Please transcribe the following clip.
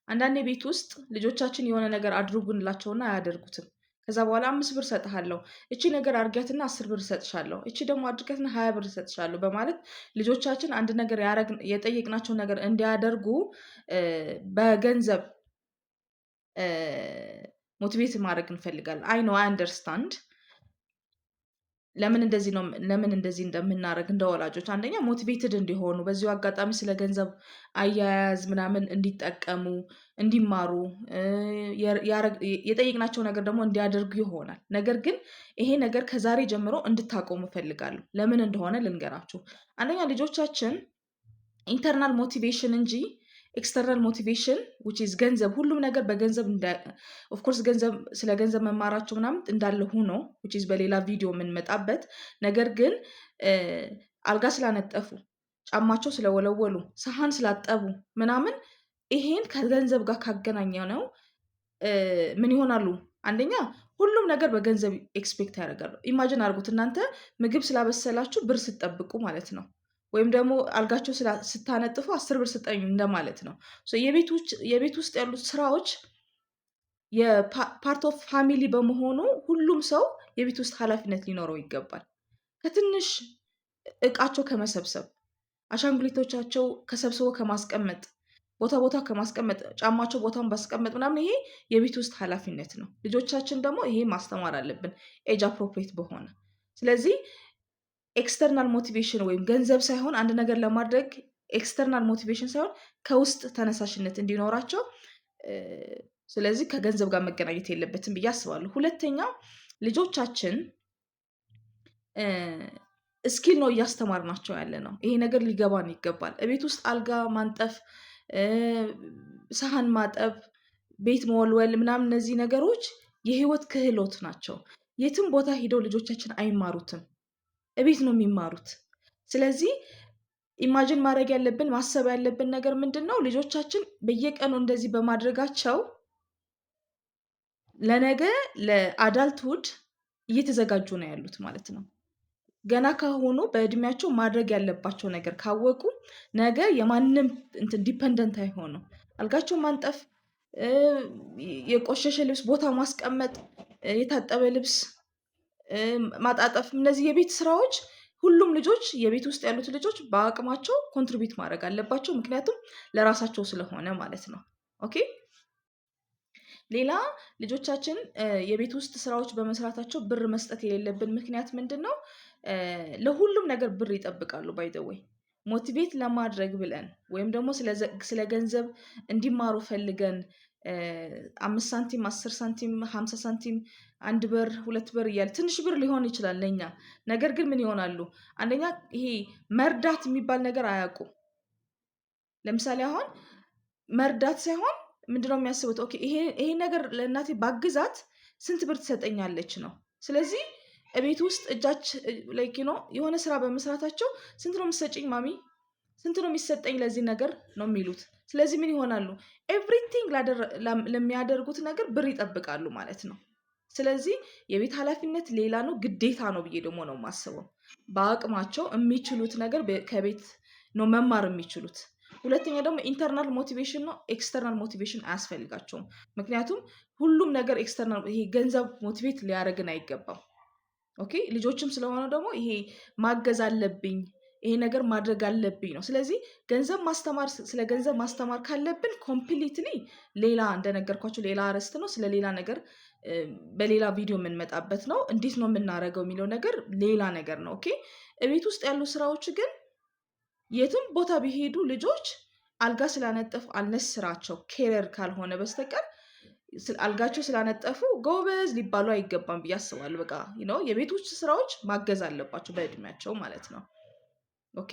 አንዳንዴ ቤት ውስጥ ልጆቻችን የሆነ ነገር አድርጉንላቸውና አያደርጉትም። ከዛ በኋላ 5 ብር እሰጥሃለሁ፣ እቺ ነገር አድርጊያትና 10 ብር እሰጥሻለሁ፣ እቺ ደግሞ አድርጊያትና 20 ብር እሰጥሻለሁ በማለት ልጆቻችን አንድ ነገር የጠየቅናቸውን ነገር እንዲያደርጉ በገንዘብ ሞቲቬት ማድረግ እንፈልጋለን። አይ ኖ አይ አንደርስታንድ ለምን እንደዚህ እንደምናደርግ እንደ ወላጆች አንደኛ ሞቲቬትድ እንዲሆኑ በዚሁ አጋጣሚ ስለ ገንዘብ አያያዝ ምናምን እንዲጠቀሙ እንዲማሩ የጠየቅናቸው ነገር ደግሞ እንዲያደርጉ ይሆናል። ነገር ግን ይሄ ነገር ከዛሬ ጀምሮ እንድታቆሙ እፈልጋለሁ። ለምን እንደሆነ ልንገራችሁ። አንደኛ ልጆቻችን ኢንተርናል ሞቲቬሽን እንጂ ኤክስተርናል ሞቲቬሽን which is ገንዘብ ሁሉም ነገር በገንዘብ ኦፍ ኮርስ ስለ ገንዘብ መማራቸው ምናምን እንዳለ ሆኖ which is በሌላ ቪዲዮ የምንመጣበት ነገር ግን አልጋ ስላነጠፉ ጫማቸው ስለወለወሉ ሰሃን ስላጠቡ ምናምን ይሄን ከገንዘብ ጋር ካገናኘነው ምን ይሆናሉ? አንደኛ ሁሉም ነገር በገንዘብ ኤክስፔክት ያደርጋሉ። ኢማጂን አድርጉት እናንተ ምግብ ስላበሰላችሁ ብር ስትጠብቁ ማለት ነው። ወይም ደግሞ አልጋቸው ስታነጥፉ 10 ብር ስጠኝ እንደማለት ነው። የቤት ውስጥ ያሉት ስራዎች የፓርት ኦፍ ፋሚሊ በመሆኑ ሁሉም ሰው የቤት ውስጥ ኃላፊነት ሊኖረው ይገባል። ከትንሽ እቃቸው ከመሰብሰብ፣ አሻንጉሊቶቻቸው ከሰብስቦ ከማስቀመጥ፣ ቦታ ከማስቀመጥ፣ ጫማቸው ቦታውን ማስቀመጥ ምናምን ይሄ የቤት ውስጥ ኃላፊነት ነው። ልጆቻችን ደግሞ ይሄ ማስተማር አለብን ኤጅ አፕሮፕሪየት በሆነ። ስለዚህ ኤክስተርናል ሞቲቬሽን ወይም ገንዘብ ሳይሆን አንድ ነገር ለማድረግ ኤክስተርናል ሞቲቬሽን ሳይሆን ከውስጥ ተነሳሽነት እንዲኖራቸው ስለዚህ ከገንዘብ ጋር መገናኘት የለበትም ብዬ አስባለሁ። ሁለተኛ ልጆቻችን ስኪል ነው እያስተማርናቸው ያለ ነው። ይሄ ነገር ሊገባን ይገባል። ቤት ውስጥ አልጋ ማንጠፍ፣ ሰሃን ማጠብ፣ ቤት መወልወል ምናምን እነዚህ ነገሮች የህይወት ክህሎት ናቸው። የትም ቦታ ሄደው ልጆቻችን አይማሩትም፣ እቤት ነው የሚማሩት። ስለዚህ ኢማጂን ማድረግ ያለብን ማሰብ ያለብን ነገር ምንድን ነው? ልጆቻችን በየቀኑ እንደዚህ በማድረጋቸው ለነገ ለአዳልትሁድ እየተዘጋጁ ነው ያሉት ማለት ነው። ገና ካሁኑ በእድሜያቸው ማድረግ ያለባቸው ነገር ካወቁ ነገ የማንም ዲፐንደንት አይሆኑም። አልጋቸው ማንጠፍ፣ የቆሸሸ ልብስ ቦታ ማስቀመጥ፣ የታጠበ ልብስ ማጣጠፍ፣ እነዚህ የቤት ስራዎች ሁሉም ልጆች የቤት ውስጥ ያሉት ልጆች በአቅማቸው ኮንትሪቢዩት ማድረግ አለባቸው። ምክንያቱም ለራሳቸው ስለሆነ ማለት ነው። ኦኬ። ሌላ ልጆቻችን የቤት ውስጥ ስራዎች በመስራታቸው ብር መስጠት የሌለብን ምክንያት ምንድን ነው? ለሁሉም ነገር ብር ይጠብቃሉ። ባይ ዘ ዌይ ሞቲቬት ለማድረግ ብለን ወይም ደግሞ ስለ ገንዘብ እንዲማሩ ፈልገን 5 ሳንቲም 10 ሳንቲም 50 ሳንቲም 1 ብር 2 ብር እያለ ትንሽ ብር ሊሆን ይችላል ለኛ። ነገር ግን ምን ይሆናሉ? አንደኛ ይሄ መርዳት የሚባል ነገር አያውቁም። ለምሳሌ አሁን መርዳት ሳይሆን ምንድነው የሚያስቡት? ኦኬ ይሄ ነገር ለእናቴ ባግዛት ስንት ብር ትሰጠኛለች ነው። ስለዚህ ቤት ውስጥ የሆነ ስራ በመስራታቸው ስንት ነው የምትሰጪኝ ማሚ፣ ስንት ነው የሚሰጠኝ ለዚህ ነገር ነው የሚሉት። ስለዚህ ምን ይሆናሉ? ኤቭሪቲንግ ለሚያደርጉት ነገር ብር ይጠብቃሉ ማለት ነው። ስለዚህ የቤት ኃላፊነት ሌላ ነው፣ ግዴታ ነው ብዬ ደግሞ ነው የማስበው። በአቅማቸው የሚችሉት ነገር ከቤት ነው መማር የሚችሉት። ሁለተኛ ደግሞ ኢንተርናል ሞቲቬሽን ነው፣ ኤክስተርናል ሞቲቬሽን አያስፈልጋቸውም። ምክንያቱም ሁሉም ነገር ኤክስተርናል ይሄ ገንዘብ ሞቲቬት ሊያደርግን አይገባም። ኦኬ። ልጆችም ስለሆነ ደግሞ ይሄ ማገዝ አለብኝ ይሄ ነገር ማድረግ አለብኝ ነው። ስለዚህ ስለ ገንዘብ ማስተማር ካለብን ኮምፕሊትሊ ሌላ እንደነገርኳቸው ሌላ አርዕስት ነው። ስለ ሌላ ነገር በሌላ ቪዲዮ የምንመጣበት ነው። እንዴት ነው የምናደርገው የሚለው ነገር ሌላ ነገር ነው። ኦኬ። ቤት ውስጥ ያሉ ስራዎች ግን የትም ቦታ ቢሄዱ ልጆች አልጋ ስላነጠፉ አልነስራቸው ኬረር ካልሆነ በስተቀር አልጋቸው ስላነጠፉ ጎበዝ ሊባሉ አይገባም ብዬ አስባለሁ። በቃ የቤት ውስጥ ስራዎች ማገዝ አለባቸው በእድሜያቸው ማለት ነው። ኦኬ።